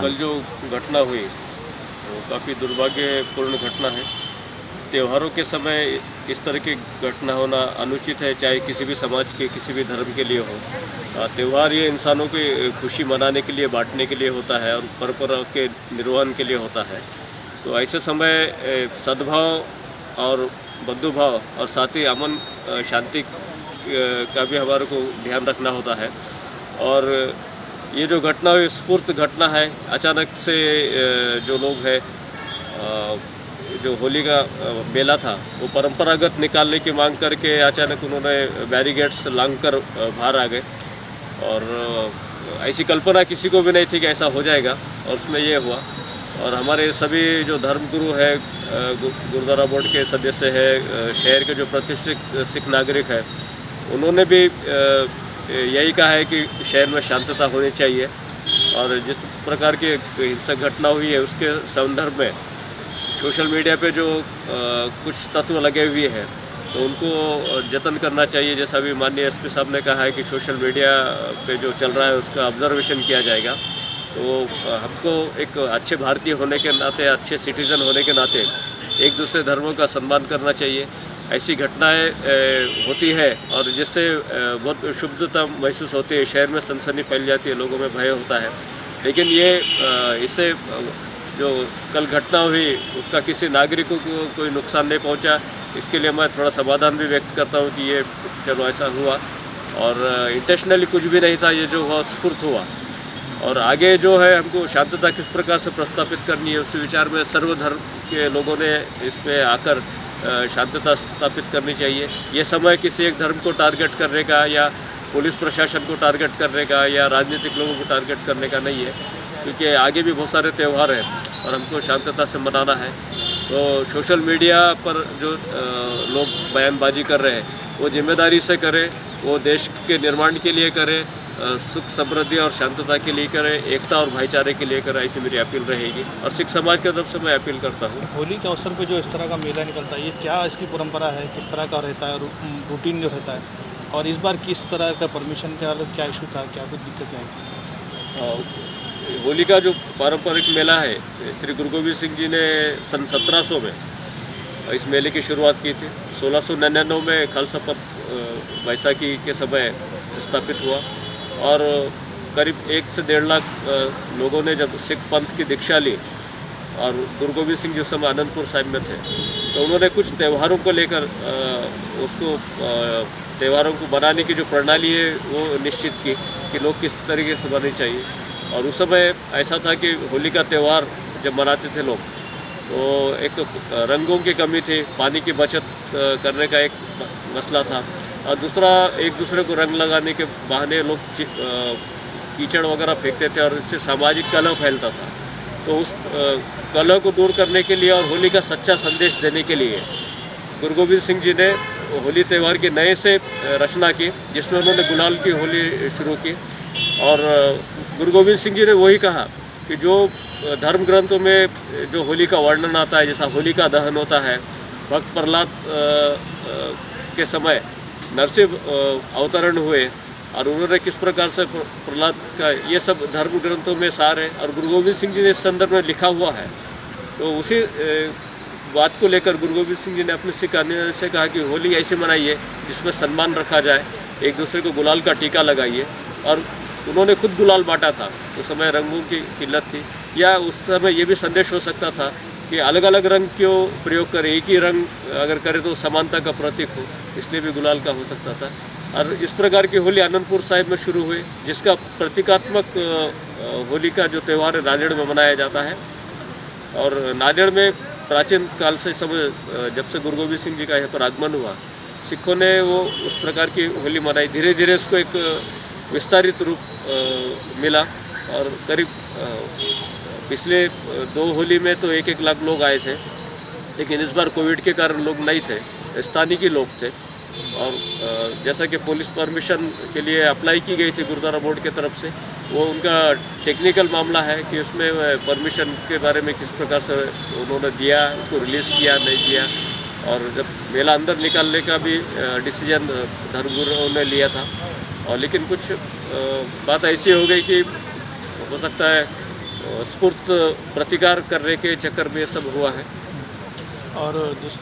कल जो घटना हुई वो काफ़ी दुर्भाग्यपूर्ण घटना है। त्योहारों के समय इस तरह की घटना होना अनुचित है, चाहे किसी भी समाज के किसी भी धर्म के लिए हो। त्योहार ये इंसानों की खुशी मनाने के लिए, बाँटने के लिए होता है और परंपरा के निर्वहन के लिए होता है। तो ऐसे समय सद्भाव और बंधुभाव और साथ ही अमन शांति का भी हमारे को ध्यान रखना होता है। और ये जो घटना हुई स्फूर्त घटना है। अचानक से जो लोग हैं जो होली का मेला था वो परंपरागत निकालने की मांग करके अचानक उन्होंने बैरिकेड्स लांघकर बाहर आ गए। और ऐसी कल्पना किसी को भी नहीं थी कि ऐसा हो जाएगा और उसमें ये हुआ। और हमारे सभी जो धर्मगुरु हैं, गुरुद्वारा बोर्ड के सदस्य हैं, शहर के जो प्रतिष्ठित सिख नागरिक हैं, उन्होंने भी यही कहा है कि शहर में शांतता होनी चाहिए। और जिस प्रकार की हिंसक घटना हुई है उसके संदर्भ में सोशल मीडिया पे जो कुछ तत्व लगे हुए हैं तो उनको जतन करना चाहिए। जैसा अभी माननीय एसपी साहब ने कहा है कि सोशल मीडिया पे जो चल रहा है उसका ऑब्जर्वेशन किया जाएगा। तो हमको एक अच्छे भारतीय होने के नाते, अच्छे सिटीज़न होने के नाते एक दूसरे धर्मों का सम्मान करना चाहिए। ऐसी घटनाएं होती है और जिससे बहुत शुद्धता महसूस होती है, शहर में सनसनी फैल जाती है, लोगों में भय होता है। लेकिन ये इससे जो कल घटना हुई उसका किसी नागरिक को कोई नुकसान नहीं पहुंचा, इसके लिए मैं थोड़ा समाधान भी व्यक्त करता हूं कि ये चलो ऐसा हुआ और इंटेंशनली कुछ भी नहीं था, ये जो हुआ स्फूर्त हुआ। और आगे जो है हमको शांतता किस प्रकार से प्रस्तापित करनी है उस विचार में सर्वधर्म के लोगों ने इसमें आकर शांतता स्थापित करनी चाहिए। ये समय किसी एक धर्म को टारगेट करने का या पुलिस प्रशासन को टारगेट करने का या राजनीतिक लोगों को टारगेट करने का नहीं है, क्योंकि आगे भी बहुत सारे त्यौहार हैं और हमको शांतता से मनाना है। तो सोशल मीडिया पर जो लोग बयानबाजी कर रहे हैं वो जिम्मेदारी से करें, वो देश के निर्माण के लिए करें, सुख समृद्धि और शांतता के लिए करें, एकता और भाईचारे के लिए करें, ऐसी मेरी अपील रहेगी। और सिख समाज की तरफ से मैं अपील करता हूँ। होली के अवसर पे जो इस तरह का मेला निकलता है, ये क्या इसकी परंपरा है, किस तरह का रहता है, रूटीन जो रहता है, और इस बार किस तरह का परमिशन का क्या इशू था, क्या कुछ दिक्कतें आई थी? होली का जो पारंपरिक मेला है, श्री गुरु गोविंद सिंह जी ने सन 1700 में इस मेले की शुरुआत की थी। 1699 में खालसा पंथ बैसाखी के समय स्थापित हुआ और करीब 1 से 1.5 लाख लोगों ने जब सिख पंथ की दीक्षा ली और गुरु गोविंद सिंह जी उस समय आनंदपुर साहिब में थे, तो उन्होंने कुछ त्योहारों को लेकर उसको त्योहारों को बनाने की जो प्रणाली है वो निश्चित की कि लोग किस तरीके से बनानी चाहिए। और उस समय ऐसा था कि होली का त्यौहार जब मनाते थे लोग, तो एक तो रंगों की कमी थी, पानी की बचत करने का एक मसला था, और दूसरा एक दूसरे को रंग लगाने के बहाने लोग कीचड़ वगैरह फेंकते थे और इससे सामाजिक कलह फैलता था। तो उस कलह को दूर करने के लिए और होली का सच्चा संदेश देने के लिए गुरु गोविंद सिंह जी ने होली त्यौहार की नए से रचना की, जिसमें उन्होंने गुलाल की होली शुरू की। और गुरु गोविंद सिंह जी ने वही कहा कि जो धर्म ग्रंथों में जो होली का वर्णन आता है, जैसा होली का दहन होता है, भक्त प्रहलाद के समय नरसिंह अवतरण हुए और उन्होंने किस प्रकार से प्रहलाद का, ये सब धर्म ग्रंथों में सार है और गुरु गोविंद सिंह जी ने इस संदर्भ में लिखा हुआ है। तो उसी बात को लेकर गुरु गोविंद सिंह जी ने अपने सिख अन्य से कहा कि होली ऐसे मनाइए जिसमें सम्मान रखा जाए, एक दूसरे को गुलाल का टीका लगाइए। और उन्होंने खुद गुलाल बांटा था, उस समय रंगों की किल्लत थी, या उस समय ये भी संदेश हो सकता था कि अलग अलग रंग क्यों प्रयोग करें, एक ही रंग अगर करें तो समानता का प्रतीक हो, इसलिए भी गुलाल का हो सकता था। और इस प्रकार की होली आनंदपुर साहिब में शुरू हुई, जिसका प्रतीकात्मक होली का जो त्यौहार है नांदेड़ में मनाया जाता है। और नांदेड़ में प्राचीन काल से समय जब से गुरु गोविंद सिंह जी का यहाँ पर आगमन हुआ, सिखों ने वो उस प्रकार की होली मनाई। धीरे धीरे उसको एक विस्तारित रूप मिला और करीब पिछले 2 होली में तो 1-1 लाख लोग आए थे, लेकिन इस बार कोविड के कारण लोग नहीं थे, स्थानीय लोग थे। और जैसा कि पुलिस परमिशन के लिए अप्लाई की गई थी गुरुद्वारा बोर्ड की तरफ से, वो उनका टेक्निकल मामला है कि उसमें परमिशन के बारे में किस प्रकार से उन्होंने दिया, उसको रिलीज़ किया नहीं किया। और जब मेला अंदर निकालने का भी डिसीजन धर्मगुरुओं ने लिया था, और लेकिन कुछ बात ऐसी हो गई कि हो सकता है स्फूर्त प्रतिकार करने के चक्कर में ये सब हुआ है। और दूसरा